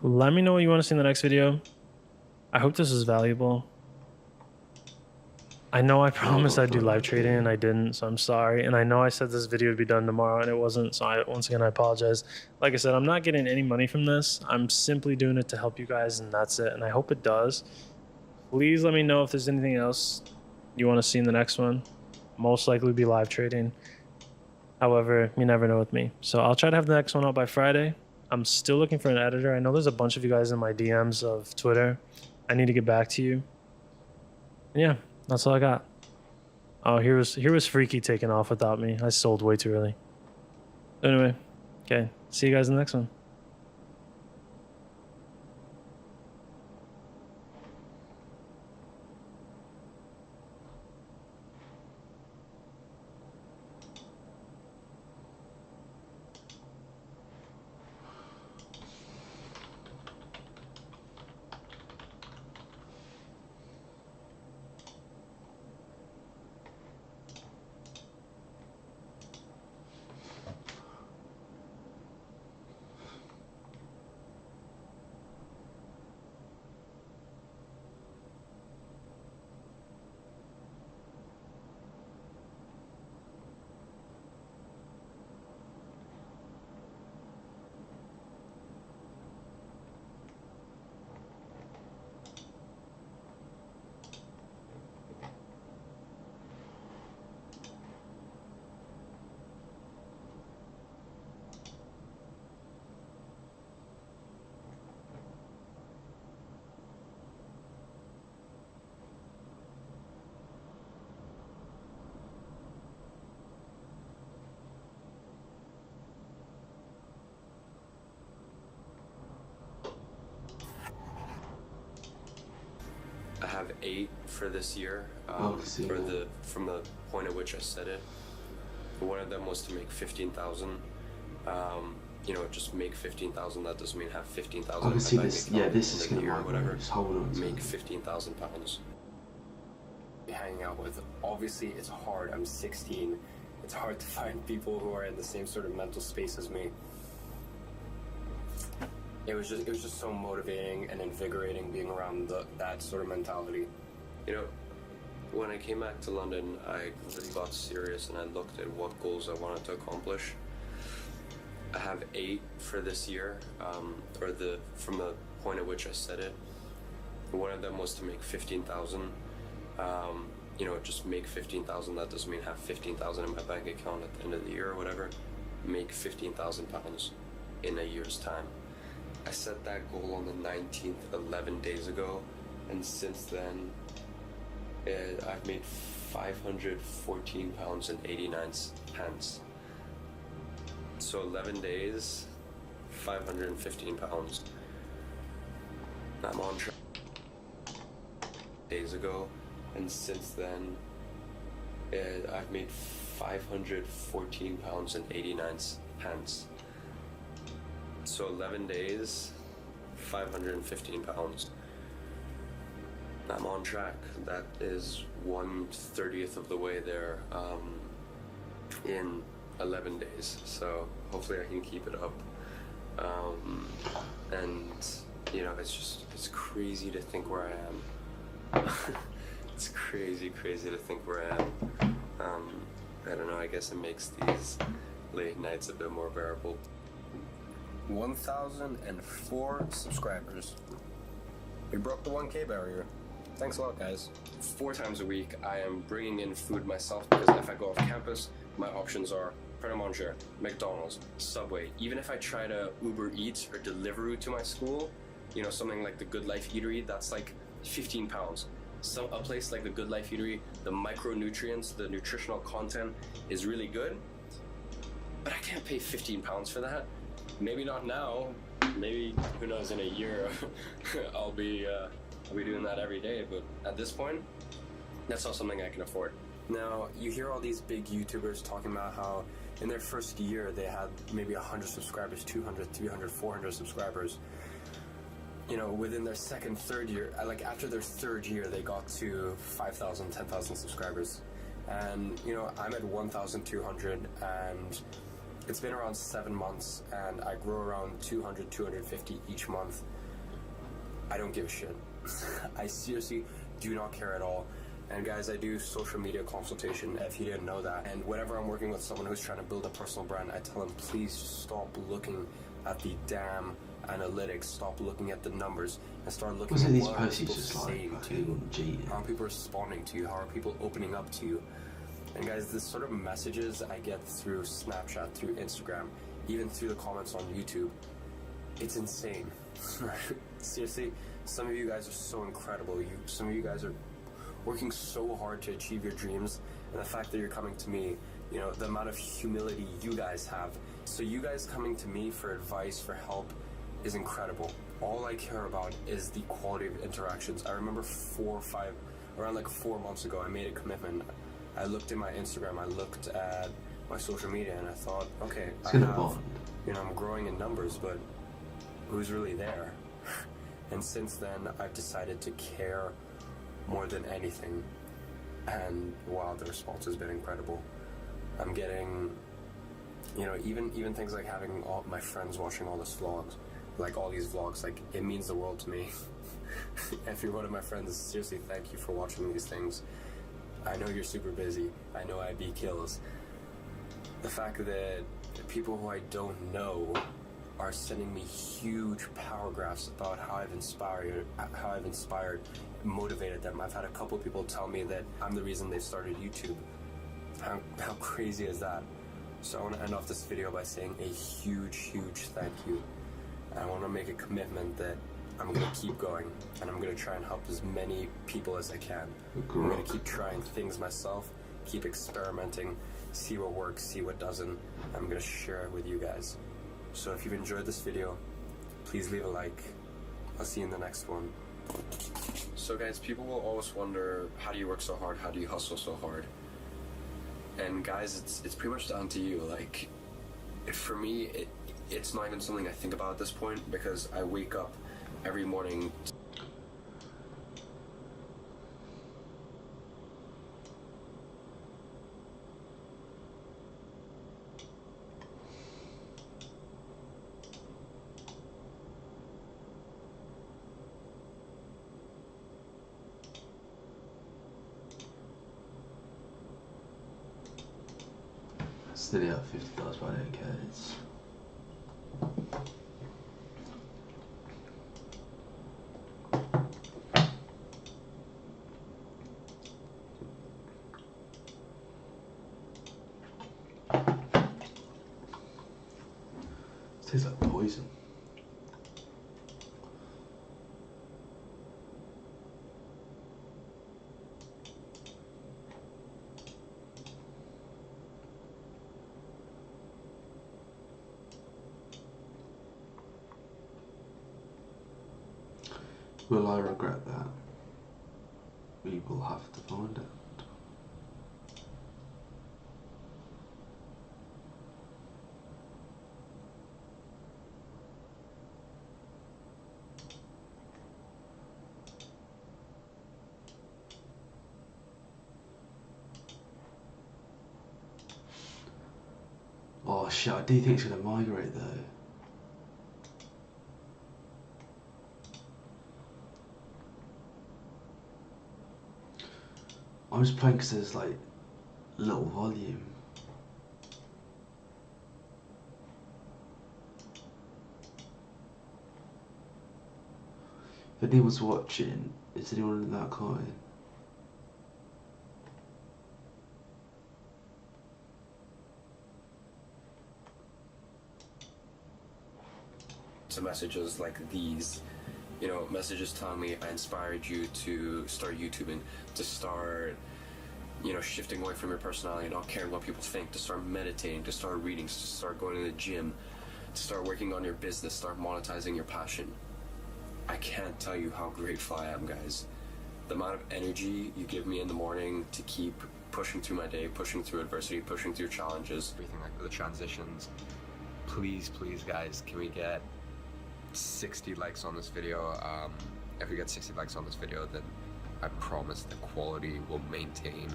Let me know what you want to see in the next video. I hope this is valuable. I know I promised I'd do live trading and I didn't, so I'm sorry. And I know I said this video would be done tomorrow and it wasn't, so once again I apologize. Like I said, I'm not getting any money from this. I'm simply doing it to help you guys, and that's it. And I hope it does. Please let me know if there's anything else you want to see in the next one. Most likely be live trading. However, you never know with me. So I'll try to have the next one out by Friday. I'm still looking for an editor. I know there's a bunch of you guys in my DMs of Twitter. I need to get back to you. And yeah, that's all I got. Oh, here was Freaky taking off without me. I sold way too early. Anyway, okay. See you guys in the next one. I have 8 for this year, from the point at which I said it. One of them was to make 15,000. You know, just make 15,000. That doesn't mean have 15,000. I can see this. Yeah, this is gonna or whatever. Just hold on. Make 15,000 pounds. Hanging out with. Obviously, it's hard. I'm 16. It's hard to find people who are in the same sort of mental space as me. It was just so motivating and invigorating being around that sort of mentality. You know, when I came back to London, I really got serious and I looked at what goals I wanted to accomplish. I have 8 for this year, from the point at which I said it. One of them was to make 15,000. You know, just make 15,000. That doesn't mean have 15,000 in my bank account at the end of the year or whatever. Make 15,000 pounds in a year's time. I set that goal on the 19th, 11 days ago, and since then, I've made 514 pounds and 89 pence. So 11 days, 515 pounds. I'm on track. Days ago, and since then, I've made 514 pounds and 89 pence. So 11 days, 515 pounds. I'm on track. That is 1/30th of the way there in 11 days. So hopefully I can keep it up. And you know, it's crazy to think where I am. It's crazy to think where I am. I don't know, I guess it makes these late nights a bit more bearable. 1,004 subscribers. We broke the 1K barrier. Thanks a lot, guys. 4 times a week, I am bringing in food myself because if I go off campus, my options are Pret a Manger, McDonald's, Subway. Even if I try to Uber Eats or Deliveroo to my school, you know, something like the Good Life Eatery, that's like 15 pounds. A place like the Good Life Eatery, the micronutrients, the nutritional content is really good, but I can't pay 15 pounds for that. Maybe not now. Maybe, who knows, in a year I'll be doing that every day. But at this point, that's not something I can afford. Now, you hear all these big YouTubers talking about how in their first year they had maybe 100 subscribers, 200, 300, 400 subscribers. You know, within their second, third year, like after their third year, they got to 5,000, 10,000 subscribers. And, you know, I'm at 1,200 and it's been around 7 months and I grow around 200, 250 each month. I don't give a shit. I seriously do not care at all. And guys, I do social media consultation, if you didn't know that. And whenever I'm working with someone who's trying to build a personal brand, I tell them, please stop looking at the damn analytics, stop looking at the numbers, and start looking at what are people saying to you, how are people responding to you, how are people opening up to you. And guys, this sort of messages I get through Snapchat, through Instagram, even through the comments on YouTube, it's insane. Seriously, some of you guys are so incredible. Some of you guys are working so hard to achieve your dreams, and the fact that you're coming to me, you know, the amount of humility you guys have. So you guys coming to me for advice, for help, is incredible. All I care about is the quality of interactions. I remember around like 4 months ago, I made a commitment. I looked at my Instagram, I looked at my social media, and I thought, okay, I'm growing in numbers, but who's really there? And since then, I've decided to care more than anything. And wow, the response has been incredible. I'm getting, you know, even things like having all my friends watching all these vlogs, like all these vlogs, like it means the world to me. If you're one of my friends, seriously, thank you for watching these things. I know you're super busy. I know I be kills. The fact that people who I don't know are sending me huge paragraphs about how I've inspired, motivated them. I've had a couple of people tell me that I'm the reason they started YouTube. How crazy is that? So I want to end off this video by saying a huge thank you. I want to make a commitment that I'm going to keep going, and I'm going to try and help as many people as I can. I'm going to keep trying things myself, keep experimenting, see what works, see what doesn't. I'm going to share it with you guys. So if you've enjoyed this video, please leave a like. I'll see you in the next one. So guys, people will always wonder, how do you work so hard? How do you hustle so hard? And guys, it's pretty much down to you. Like, for me, it's not even something I think about at this point, because I wake up every morning. Steady up $50 by decades. It tastes like poison. Will I regret that? We will have to find out. Oh shit, I do think it's going to migrate though. I'm just playing because there's like little volume. If anyone's watching, is anyone in that coin? To messages like these, you know, messages telling me I inspired you to start YouTubing, to start, you know, shifting away from your personality and not caring what people think, to start meditating, to start reading, to start going to the gym, to start working on your business, start monetizing your passion. I can't tell you how grateful I am, guys. The amount of energy you give me in the morning to keep pushing through my day, pushing through adversity, pushing through challenges, everything like the transitions. Please, guys, can we get 60 likes on this video? If we get 60 likes on this video, then I promise the quality will maintain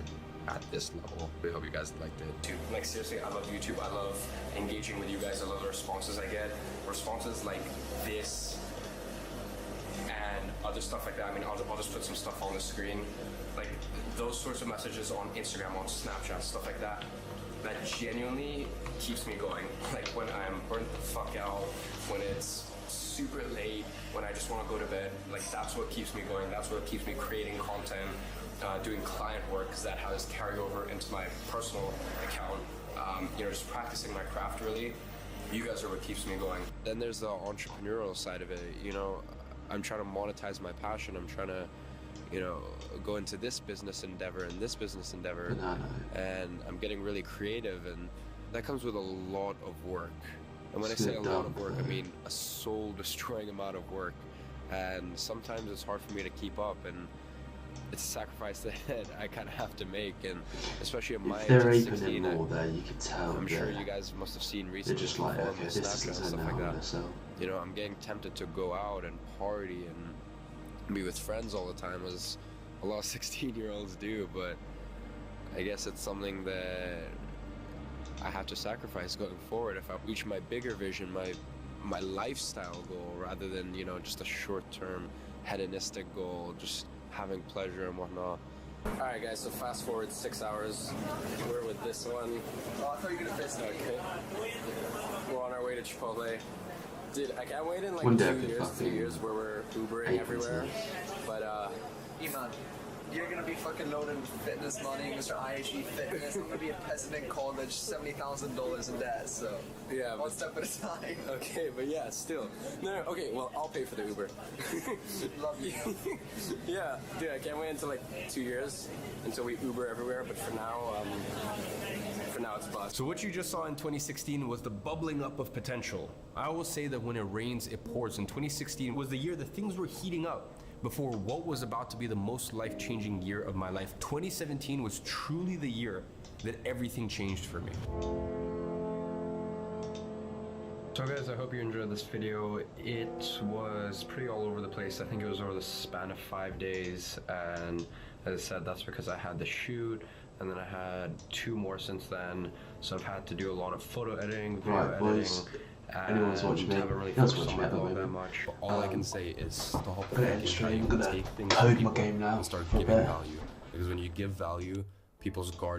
at this level. We hope you guys liked it. Dude, like seriously, I love YouTube. I love engaging with you guys. I love the responses I get. Responses like this and other stuff like that. I mean, I'll just put some stuff on the screen. like those sorts of messages on Instagram, on Snapchat, stuff like that, that genuinely keeps me going. Like when I'm burnt the fuck out, when it's super late, when I just want to go to bed, like that's what keeps me going. That's what keeps me creating content, doing client work, because that has carry over into my personal account. You know, just practicing my craft really. You guys are what keeps me going. Then there's the entrepreneurial side of it. You know, I'm trying to monetize my passion. I'm trying to, you know, go into this business endeavor and this business endeavor, and I'm getting really creative, and that comes with a lot of work. And when I say a lot of work, I mean a soul-destroying amount of work. And sometimes it's hard for me to keep up, and it's a sacrifice that I kind of have to make, and especially at my age of 16, there, you can tell. I'm sure you guys must have seen recently. They're just like, okay, this Snapchat and stuff like that. So. You know, I'm getting tempted to go out and party and be with friends all the time, as a lot of 16-year-olds do. But I guess it's something that I have to sacrifice going forward if I reach my bigger vision, my lifestyle goal, rather than, you know, just a short-term hedonistic goal, just having pleasure and whatnot. Alright guys, so fast forward 6 hours. We're with this one. Oh, I thought you were gonna face it. Okay. We're on our way to Chipotle. Dude, I can't wait in like 2 years where we're Ubering everywhere. But Iman, you're gonna be fucking loaded with fitness money, Mr. IHG Fitness. I'm gonna be a peasant in college, $70,000 in debt, so yeah, one step at a time. Okay, but yeah, still. No, okay, well, I'll pay for the Uber. Love you. Yeah, dude, I can't wait until like 2 years until we Uber everywhere, but for now it's bust. So what you just saw in 2016 was the bubbling up of potential. I always say that when it rains, it pours, and 2016 was the year that things were heating up before what was about to be the most life-changing year of my life. 2017 was truly the year that everything changed for me. So guys, I hope you enjoyed this video. It was pretty all over the place. I think it was over the span of 5 days, and as I said, that's because I had the shoot, and then I had 2 more since then, so I've had to do a lot of photo editing, video editing. Anyone's watching me, that's watching me at the moment. Much. All I can say is stop I'm gonna code my game now and start giving value. Because when you give value, people's guard